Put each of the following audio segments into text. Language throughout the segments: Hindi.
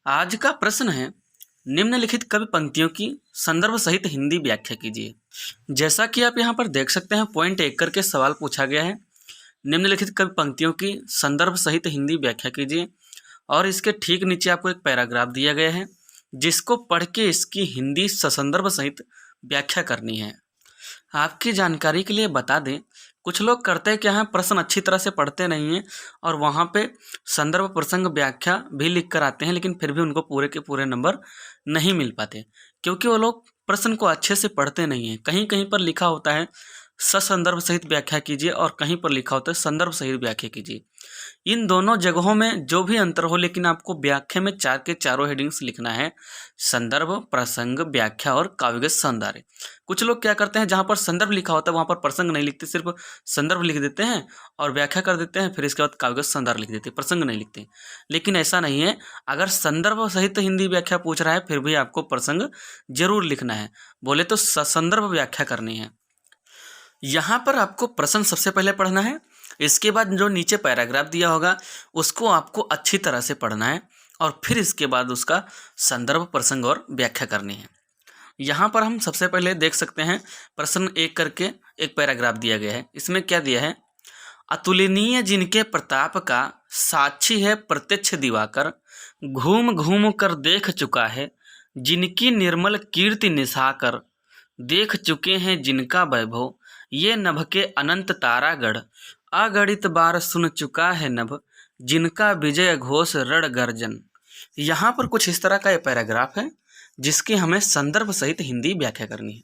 आज का प्रश्न है, निम्नलिखित कवि पंक्तियों की संदर्भ सहित हिंदी व्याख्या कीजिए। जैसा कि आप यहाँ पर देख सकते हैं, पॉइंट एक करके सवाल पूछा गया है। निम्नलिखित कवि पंक्तियों की संदर्भ सहित हिंदी व्याख्या कीजिए और इसके ठीक नीचे आपको एक पैराग्राफ दिया गया है, जिसको पढ़ के इसकी हिंदी ससंदर्भ सहित व्याख्या करनी है। आपकी जानकारी के लिए बता दें, कुछ लोग करते क्या हैं, प्रश्न अच्छी तरह से पढ़ते नहीं हैं और वहाँ पे संदर्भ प्रसंग व्याख्या भी लिख कर आते हैं, लेकिन फिर भी उनको पूरे के पूरे नंबर नहीं मिल पाते, क्योंकि वो लोग प्रश्न को अच्छे से पढ़ते नहीं हैं। कहीं कहीं पर लिखा होता है ससंदर्भ सहित व्याख्या कीजिए और कहीं पर लिखा होता है संदर्भ सहित व्याख्या कीजिए। इन दोनों जगहों में जो भी अंतर हो, लेकिन आपको व्याख्या में चार के चारों हेडिंग्स लिखना है: संदर्भ, प्रसंग, व्याख्या और काव्यगत सौंदर्य। कुछ लोग क्या करते हैं, जहाँ पर संदर्भ लिखा होता है वहाँ पर प्रसंग नहीं लिखते, सिर्फ संदर्भ लिख देते हैं और व्याख्या कर देते हैं, फिर इसके बाद काव्यगत सौंदर्य लिख देते हैं, प्रसंग नहीं लिखते। लेकिन ऐसा नहीं है, अगर संदर्भ सहित हिंदी व्याख्या पूछ रहा है फिर भी आपको प्रसंग जरूर लिखना है। बोले तो ससंदर्भ व्याख्या करनी है। यहाँ पर आपको प्रश्न सबसे पहले पढ़ना है, इसके बाद जो नीचे पैराग्राफ दिया होगा उसको आपको अच्छी तरह से पढ़ना है और फिर इसके बाद उसका संदर्भ, प्रसंग और व्याख्या करनी है। यहाँ पर हम सबसे पहले देख सकते हैं, प्रश्न एक करके एक पैराग्राफ दिया गया है। इसमें क्या दिया है? अतुलनीय जिनके प्रताप का साक्षी है प्रत्यक्ष दिवाकर, घूम घूम कर देख चुका है जिनकी निर्मल कीर्ति निशाकर, देख चुके हैं जिनका वैभव ये नभ के अनंत तारागढ़, अगणित बार सुन चुका है नभ जिनका विजय घोष रण गर्जन। यहाँ पर कुछ इस तरह का ये पैराग्राफ है जिसकी हमें संदर्भ सहित हिंदी व्याख्या करनी है।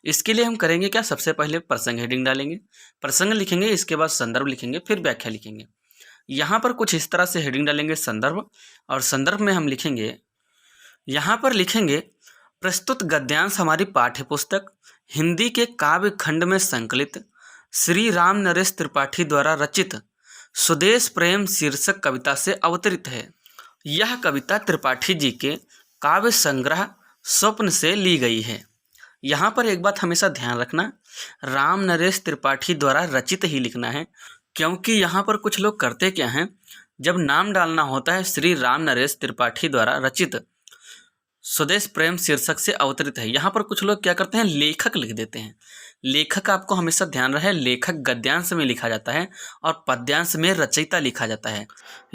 इसके लिए हम करेंगे क्या, सबसे पहले प्रसंग हेडिंग डालेंगे, प्रसंग लिखेंगे, इसके बाद संदर्भ लिखेंगे, फिर व्याख्या लिखेंगे। यहाँ पर कुछ इस तरह से हेडिंग डालेंगे संदर्भ, और संदर्भ में हम लिखेंगे, यहाँ पर लिखेंगे प्रस्तुत गद्यांश हमारी पाठ्य पुस्तक हिंदी के काव्य खंड में संकलित श्री राम नरेश त्रिपाठी द्वारा रचित स्वदेश प्रेम शीर्षक कविता से अवतरित है। यह कविता त्रिपाठी जी के काव्य संग्रह स्वप्न से ली गई है। यहाँ पर एक बात हमेशा ध्यान रखना, राम नरेश त्रिपाठी द्वारा रचित ही लिखना है, क्योंकि यहाँ पर कुछ लोग करते क्या हैं, जब नाम डालना होता है श्री राम नरेश त्रिपाठी द्वारा रचित स्वदेश प्रेम शीर्षक से अवतरित है, यहाँ पर कुछ लोग क्या करते हैं, लेखक लिख देते हैं। लेखक आपको हमेशा ध्यान रहे, लेखक गद्यांश में लिखा जाता है और पद्यांश में रचयिता लिखा जाता है।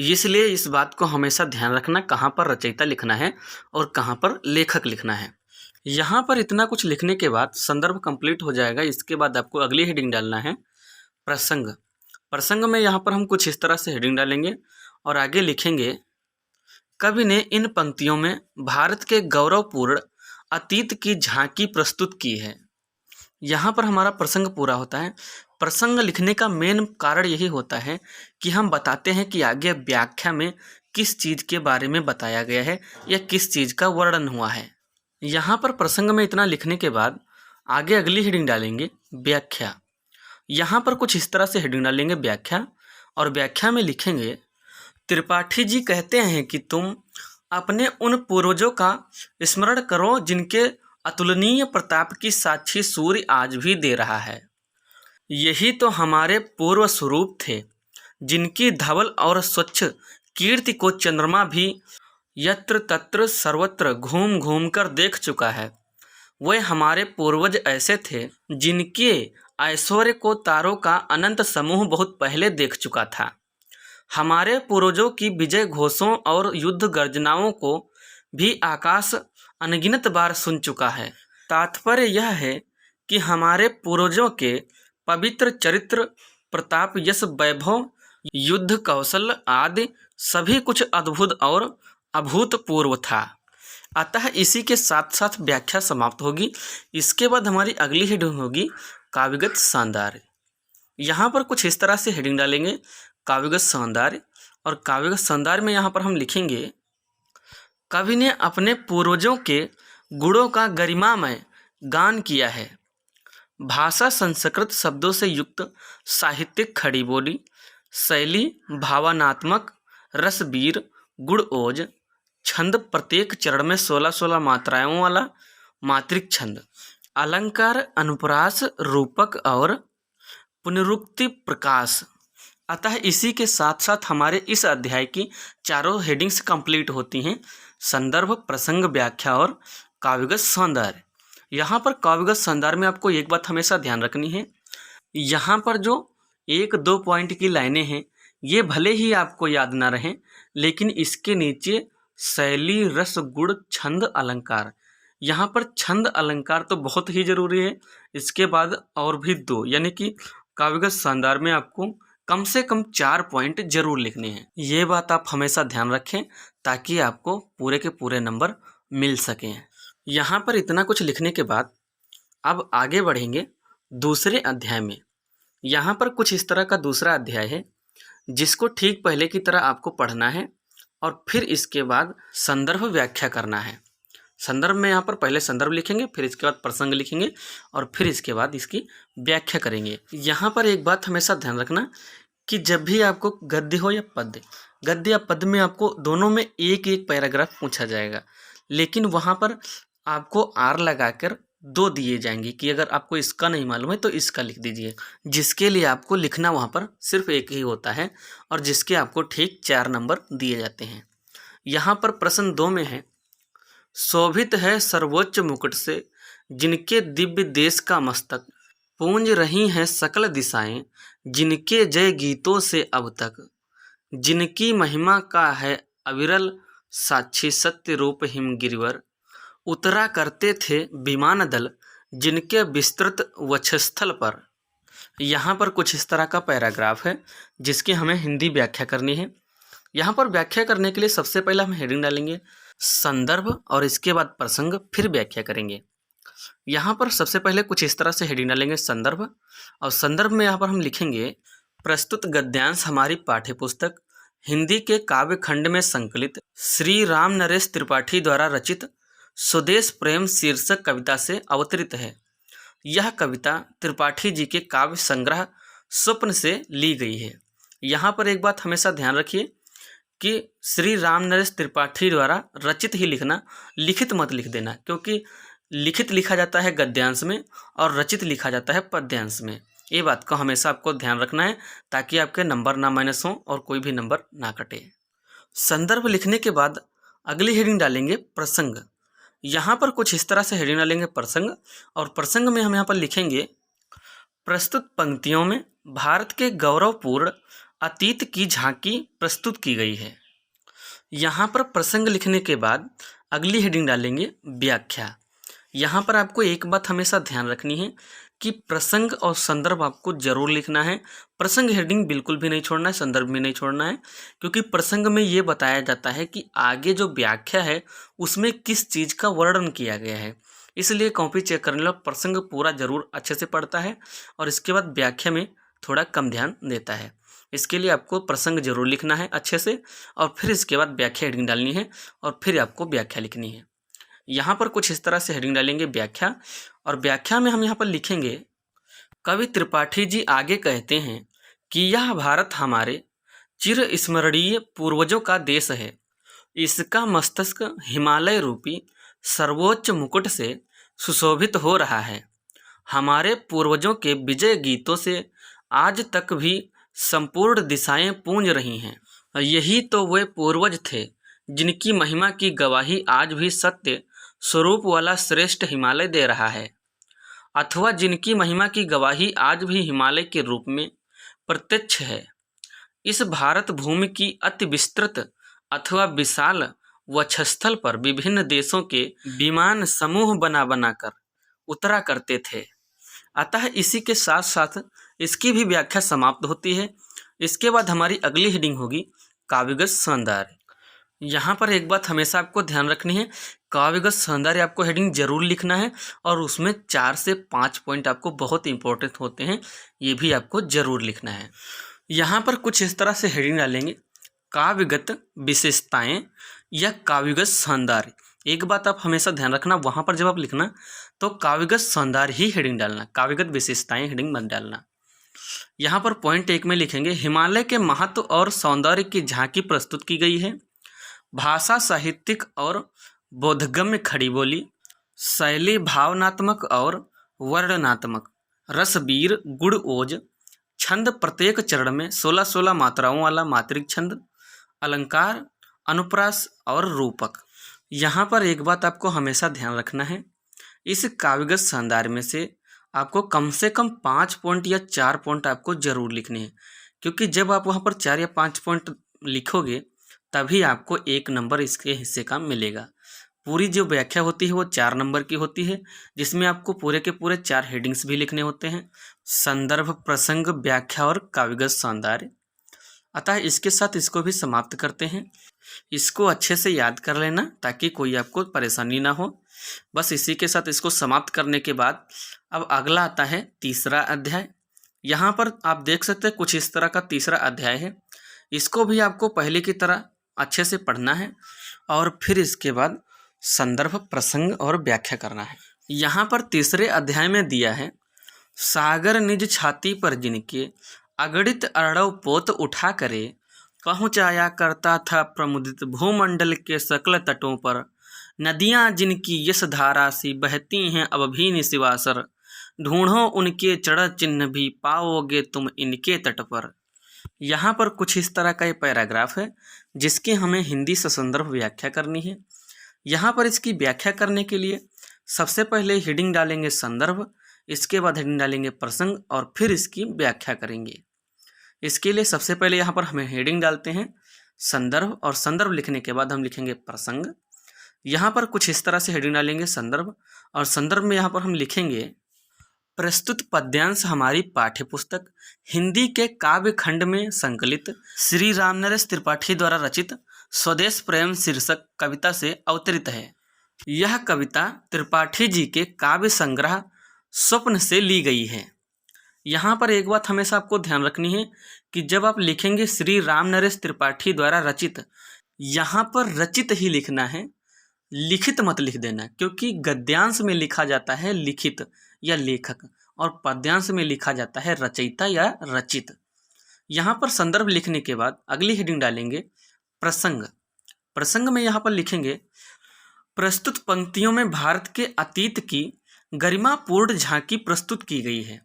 इसलिए इस बात को हमेशा ध्यान रखना, कहाँ पर रचयिता लिखना है और कहाँ पर लेखक लिखना है। यहाँ पर इतना कुछ लिखने के बाद संदर्भ कंप्लीट हो जाएगा। इसके बाद आपको अगली हेडिंग डालना है प्रसंग। प्रसंग में यहाँ पर हम कुछ इस तरह से हेडिंग डालेंगे और आगे लिखेंगे, कवि ने इन पंक्तियों में भारत के गौरवपूर्ण अतीत की झांकी प्रस्तुत की है। यहाँ पर हमारा प्रसंग पूरा होता है। प्रसंग लिखने का मेन कारण यही होता है कि हम बताते हैं कि आगे व्याख्या में किस चीज़ के बारे में बताया गया है या किस चीज़ का वर्णन हुआ है। यहाँ पर प्रसंग में इतना लिखने के बाद आगे अगली हेडिंग डालेंगे व्याख्या। यहाँ पर कुछ इस तरह से हेडिंग डालेंगे व्याख्या, और व्याख्या में लिखेंगे, त्रिपाठी जी कहते हैं कि तुम अपने उन पूर्वजों का स्मरण करो जिनके अतुलनीय प्रताप की साक्षी सूर्य आज भी दे रहा है। यही तो हमारे पूर्व स्वरूप थे, जिनकी धवल और स्वच्छ कीर्ति को चंद्रमा भी यत्र तत्र सर्वत्र घूम घूम कर देख चुका है। वे हमारे पूर्वज ऐसे थे जिनके ऐश्वर्य को तारों का अनंत समूह बहुत पहले देख चुका था। हमारे पूर्वजों की विजय घोषों और युद्ध गर्जनाओं को भी आकाश अनगिनत बार सुन चुका है। तात्पर्य यह है कि हमारे पूर्वजों के पवित्र चरित्र, प्रताप, यश, वैभव, युद्ध कौशल आदि सभी कुछ अद्भुत और अभूतपूर्व था। अतः इसी के साथ साथ व्याख्या समाप्त होगी। इसके बाद हमारी अगली हेडिंग होगी काव्यगत सौंदर्य। यहाँ पर कुछ इस तरह से हेडिंग डालेंगे काव्यगत सौंदर्य, और काव्यगत सौंदर्य में यहाँ पर हम लिखेंगे, कवि ने अपने पूर्वजों के गुणों का गरिमामय गान किया है। भाषा संस्कृत शब्दों से युक्त, साहित्यिक खड़ी बोली, शैली भावनात्मक, रसबीर, गुणओज, छंद प्रत्येक चरण में 16-16 मात्राओं वाला मात्रिक छंद, अलंकार, अनुप्रास, रूपक और पुनरुक्ति प्रकाश, अतः इसी के साथ साथ हमारे इस अध्याय की चारों हेडिंग्स कंप्लीट होती हैं। संदर्भ, प्रसंग, व्याख्या और काव्यगत सौंदर्य। यहाँ पर काव्यगत सौंदर्य में आपको एक बात हमेशा ध्यान रखनी है, यहाँ पर जो 1-2 पॉइंट की लाइनें हैं ये भले ही आपको याद ना रहें, लेकिन इसके नीचे शैली, रस, गुण, छंद, अलंकार, यहाँ पर छंद अलंकार तो बहुत ही जरूरी है। इसके बाद और भी 2 यानी कि काव्यगत सौंदर्य में आपको कम से कम 4 पॉइंट जरूर लिखने हैं। ये बात आप हमेशा ध्यान रखें ताकि आपको पूरे के पूरे नंबर मिल सकें। यहाँ पर इतना कुछ लिखने के बाद अब आगे बढ़ेंगे दूसरे अध्याय में। यहाँ पर कुछ इस तरह का दूसरा अध्याय है जिसको ठीक पहले की तरह आपको पढ़ना है और फिर इसके बाद संदर्भ व्याख्या करना है। संदर्भ में यहाँ पर पहले संदर्भ लिखेंगे, फिर इसके बाद प्रसंग लिखेंगे और फिर इसके बाद इसकी व्याख्या करेंगे। यहाँ पर एक बात हमेशा ध्यान रखना कि जब भी आपको गद्य हो या पद्य, गद्य या पद्य में आपको दोनों में एक एक पैराग्राफ पूछा जाएगा, लेकिन वहाँ पर आपको आर लगाकर 2 दिए जाएंगे कि अगर आपको इसका नहीं मालूम है तो इसका लिख दीजिए, जिसके लिए आपको लिखना वहाँ पर सिर्फ एक ही होता है और जिसके आपको ठीक 4 नंबर दिए जाते हैं। यहाँ पर प्रश्न 2 में है, शोभित है सर्वोच्च मुकुट से जिनके दिव्य देश का मस्तक, पूंज रही हैं सकल दिशाएं जिनके जय गीतों से अब तक, जिनकी महिमा का है अविरल साक्षी सत्य रूप हिमगिरिवर, उतरा करते थे विमान दल जिनके विस्तृत वक्षस्थल पर। यहाँ पर कुछ इस तरह का पैराग्राफ है जिसकी हमें हिंदी व्याख्या करनी है। यहाँ पर व्याख्या करने के लिए सबसे पहले हम हेडिंग डालेंगे संदर्भ और इसके बाद प्रसंग, फिर व्याख्या करेंगे। यहाँ पर सबसे पहले कुछ इस तरह से हेडिंग डालेंगे संदर्भ, और संदर्भ में यहाँ पर हम लिखेंगे प्रस्तुत गद्यांश हमारी पाठ्यपुस्तक हिंदी के काव्य खंड में संकलित श्री राम नरेश त्रिपाठी द्वारा रचित स्वदेश प्रेम शीर्षक कविता से अवतरित है। यह कविता त्रिपाठी जी के काव्य संग्रह स्वप्न से ली गई है। यहाँ पर एक बात हमेशा ध्यान रखिए कि श्री राम नरेश त्रिपाठी द्वारा रचित ही लिखना, लिखित मत लिख देना, क्योंकि लिखित लिखा जाता है गद्यांश में और रचित लिखा जाता है पद्यांश में। ये बात को हमेशा आपको ध्यान रखना है ताकि आपके नंबर ना माइनस हों और कोई भी नंबर ना कटे। संदर्भ लिखने के बाद अगली हेडिंग डालेंगे प्रसंग। यहाँ पर कुछ इस तरह से हेडिंग डालेंगे प्रसंग, और प्रसंग में हम यहाँ पर लिखेंगे प्रस्तुत पंक्तियों में भारत के गौरवपूर्ण अतीत की झांकी प्रस्तुत की गई है। यहाँ पर प्रसंग लिखने के बाद अगली हेडिंग डालेंगे व्याख्या। यहाँ पर आपको एक बात हमेशा ध्यान रखनी है कि प्रसंग और संदर्भ आपको जरूर लिखना है। प्रसंग हेडिंग बिल्कुल भी नहीं छोड़ना है, संदर्भ भी नहीं छोड़ना है, क्योंकि प्रसंग में ये बताया जाता है कि आगे जो व्याख्या है उसमें किस चीज़ का वर्णन किया गया है। इसलिए कॉपी चेक करने वाला प्रसंग पूरा जरूर अच्छे से पढ़ता है और इसके बाद व्याख्या में थोड़ा कम ध्यान देता है। इसके लिए आपको प्रसंग जरूर लिखना है अच्छे से और फिर इसके बाद व्याख्या हेडिंग डालनी है और फिर आपको व्याख्या लिखनी है। यहाँ पर कुछ इस तरह से हेडिंग डालेंगे व्याख्या, और व्याख्या में हम यहाँ पर लिखेंगे कवि त्रिपाठी जी आगे कहते हैं कि यह भारत हमारे चिर स्मरणीय पूर्वजों का देश है। इसका मस्तिष्क हिमालय रूपी सर्वोच्च मुकुट से सुशोभित हो रहा है। हमारे पूर्वजों के विजय गीतों से आज तक भी संपूर्ण दिशाएं पूंज रही हैं। यही तो वे पूर्वज थे जिनकी महिमा की गवाही आज भी सत्य स्वरूप वाला श्रेष्ठ हिमालय दे रहा है, अथवा जिनकी महिमा की गवाही आज भी हिमालय के रूप में प्रत्यक्ष है। इस भारत भूमि की अति विस्तृत अथवा विशाल वक्षस्थल पर विभिन्न देशों के विमान समूह बना बनाकर उतरा करते थे। अतः इसी के साथ साथ इसकी भी व्याख्या समाप्त होती है। इसके बाद हमारी अगली हेडिंग होगी काव्यगत सौंदर्य। यहाँ पर एक बात हमेशा आपको ध्यान रखनी है, काव्यगत सौंदर्य आपको हेडिंग जरूर लिखना है और उसमें 4 से 5 पॉइंट आपको बहुत इंपॉर्टेंट होते हैं, ये भी आपको जरूर लिखना है। यहाँ पर कुछ इस तरह से हेडिंग डालेंगे काव्यगत विशेषताएं या काव्यगत सौंदर्य। एक बात आप हमेशा ध्यान रखना, वहाँ पर जब आप लिखना तो काव्यगत सौंदर्य ही हेडिंग डालना, काव्यगत विशेषताएं हेडिंग मत डालना। यहाँ पर पॉइंट 1 में लिखेंगे हिमालय के महत्व और सौंदर्य की झांकी प्रस्तुत की गई है। भाषा साहित्यिक और बोधगम्य खड़ी बोली, शैली भावनात्मक और वर्णनात्मक, रसबीर गुण ओज, छंद प्रत्येक चरण में 16-16 मात्राओं वाला मात्रिक छंद, अलंकार, अनुप्रास और रूपक। यहाँ पर एक बात आपको हमेशा ध्यान रखना है, इस काव्यगत सौंदर्य में से आपको कम से कम 5 पॉइंट या 4 पॉइंट आपको जरूर लिखने हैं, क्योंकि जब आप वहाँ पर 4 या 5 पॉइंट लिखोगे तभी आपको 1 नंबर इसके हिस्से का मिलेगा। पूरी जो व्याख्या होती है वो 4 नंबर की होती है, जिसमें आपको पूरे के पूरे 4 हेडिंग्स भी लिखने होते हैं: संदर्भ, प्रसंग, व्याख्या और काव्यगत सौंदर्य। अतः इसके साथ इसको भी समाप्त करते हैं। इसको अच्छे से याद कर लेना ताकि कोई आपको परेशानी ना हो। बस इसी के साथ इसको समाप्त करने के बाद अब अगला आता है तीसरा अध्याय। यहाँ पर आप देख सकते हैं कुछ इस तरह का तीसरा अध्याय है। इसको भी आपको पहले की तरह अच्छे से पढ़ना है और फिर इसके बाद संदर्भ, प्रसंग और व्याख्या करना है। यहाँ पर तीसरे अध्याय में दिया है: सागर निज छाती पर जिनके अगणित अरड़व पोत उठा करे, पहुँचाया करता था प्रमुदित भूमंडल के सकल तटों पर। नदियाँ जिनकी यश धारा सी बहती हैं अब भी निशिवासर, ढूंढो उनके चढ़ चिन्ह भी पाओगे तुम इनके तट पर। यहाँ पर कुछ इस तरह का ये पैराग्राफ है जिसकी हमें हिंदी से संदर्भ व्याख्या करनी है। यहाँ पर इसकी व्याख्या करने के लिए सबसे पहले हेडिंग डालेंगे संदर्भ, इसके बाद हेडिंग डालेंगे प्रसंग और फिर इसकी व्याख्या करेंगे। इसके लिए सबसे पहले यहाँ पर हमें हेडिंग डालते हैं संदर्भ और संदर्भ लिखने के बाद हम लिखेंगे प्रसंग। यहाँ पर कुछ इस तरह से हेडिंग डालेंगे संदर्भ और संदर्भ में यहाँ पर हम लिखेंगे: प्रस्तुत पद्यांश हमारी पाठ्य पुस्तक हिंदी के काव्य खंड में संकलित श्री रामनरेश त्रिपाठी द्वारा रचित स्वदेश प्रेम शीर्षक कविता से अवतरित है। यह कविता त्रिपाठी जी के काव्य संग्रह स्वप्न से ली गई है। यहाँ पर एक बात हमेशा आपको ध्यान रखनी है कि जब आप लिखेंगे श्री रामनरेश त्रिपाठी द्वारा रचित, यहाँ पर रचित ही लिखना है, लिखित मत लिख देना, क्योंकि गद्यांश में लिखा जाता है लिखित या लेखक और पद्यांश में लिखा जाता है रचयिता या रचित। यहाँ पर संदर्भ लिखने के बाद अगली हेडिंग डालेंगे प्रसंग। प्रसंग में यहाँ पर लिखेंगे: प्रस्तुत पंक्तियों में भारत के अतीत की गरिमापूर्ण झांकी प्रस्तुत की गई है।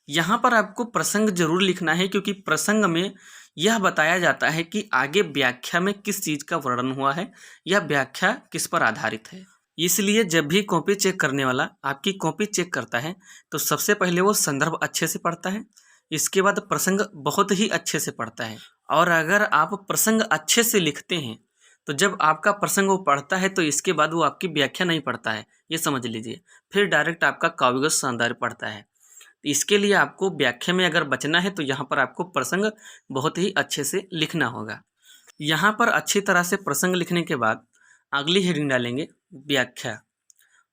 यहाँ पर आपको प्रसंग जरूर लिखना है, क्योंकि प्रसंग में यह बताया जाता है कि आगे व्याख्या में किस चीज़ का वर्णन हुआ है या व्याख्या किस पर आधारित है। इसलिए जब भी कॉपी चेक करने वाला आपकी कॉपी चेक करता है तो सबसे पहले वो संदर्भ अच्छे से पढ़ता है, इसके बाद प्रसंग बहुत ही अच्छे से पढ़ता है। और अगर आप प्रसंग अच्छे से लिखते हैं तो जब आपका प्रसंग वो पढ़ता है तो इसके बाद वो आपकी व्याख्या नहीं पढ़ता है, ये समझ लीजिए, फिर डायरेक्ट आपका काव्यगत सौंदर्य पढ़ता है। इसके लिए आपको व्याख्या में अगर बचना है तो यहाँ पर आपको प्रसंग बहुत ही अच्छे से लिखना होगा। यहाँ पर अच्छी तरह से प्रसंग लिखने के बाद अगली हेडिंग डालेंगे व्याख्या।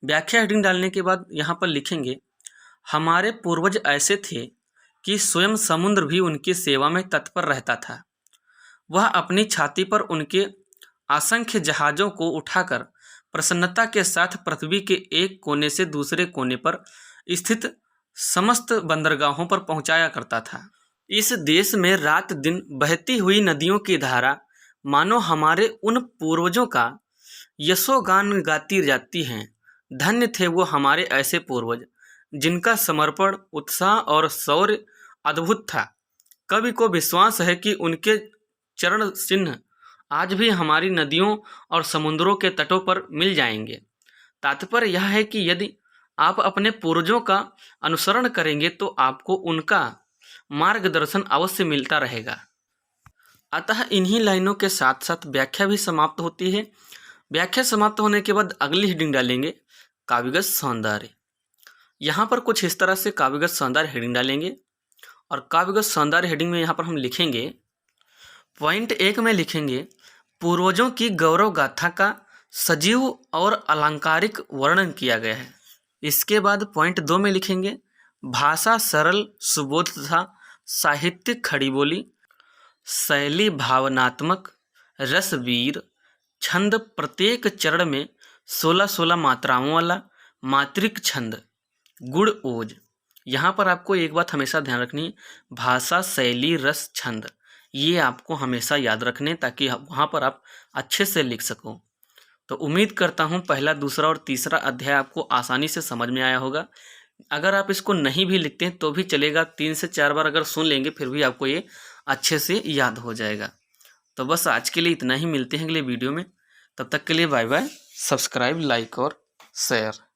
व्याख्या हेडिंग डालने के बाद यहाँ पर लिखेंगे: हमारे पूर्वज ऐसे थे कि स्वयं समुद्र भी उनकी सेवा में तत्पर रहता था। वह अपनी छाती पर उनके असंख्य जहाज़ों को उठाकर प्रसन्नता के साथ पृथ्वी के एक कोने से दूसरे कोने पर स्थित समस्त बंदरगाहों पर पहुंचाया करता था। इस देश में रात दिन बहती हुई नदियों की धारा मानो हमारे उन पूर्वजों का यशोगान गाती जाती हैं। धन्य थे वो हमारे ऐसे पूर्वज जिनका समर्पण, उत्साह और शौर्य अद्भुत था। कवि को विश्वास है कि उनके चरण चिन्ह आज भी हमारी नदियों और समुद्रों के तटों पर मिल जाएंगे। तात्पर्य यह है कि यदि आप अपने पूर्वजों का अनुसरण करेंगे तो आपको उनका मार्गदर्शन अवश्य मिलता रहेगा। अतः इन्हीं लाइनों के साथ साथ व्याख्या भी समाप्त होती है। व्याख्या समाप्त होने के बाद अगली हेडिंग डालेंगे काव्यगत सौंदर्य। यहाँ पर कुछ इस तरह से काव्यगत सौंदर्य हेडिंग डालेंगे और काव्यगत सौंदर्य हेडिंग में यहाँ पर हम लिखेंगे: पॉइंट 1 में लिखेंगे पूर्वजों की गौरव गाथा का सजीव और अलंकारिक वर्णन किया गया है। इसके बाद पॉइंट 2 में लिखेंगे भाषा सरल, सुबोध तथा साहित्यिक खड़ी बोली, शैली भावनात्मक, रसवीर, छंद प्रत्येक चरण में 16-16 मात्राओं वाला मात्रिक छंद, गुण ओज। यहाँ पर आपको एक बात हमेशा ध्यान रखनी है, भाषा, शैली, रस, छंद, ये आपको हमेशा याद रखने ताकि वहाँ पर आप अच्छे से लिख सको। तो उम्मीद करता हूँ पहला, दूसरा और तीसरा अध्याय आपको आसानी से समझ में आया होगा। अगर आप इसको नहीं भी लिखते हैं तो भी चलेगा, 3 से 4 बार अगर सुन लेंगे फिर भी आपको ये अच्छे से याद हो जाएगा। तो बस आज के लिए इतना ही, मिलते हैं अगले वीडियो में। तब तक के लिए बाय बाय। सब्सक्राइब, लाइक और शेयर।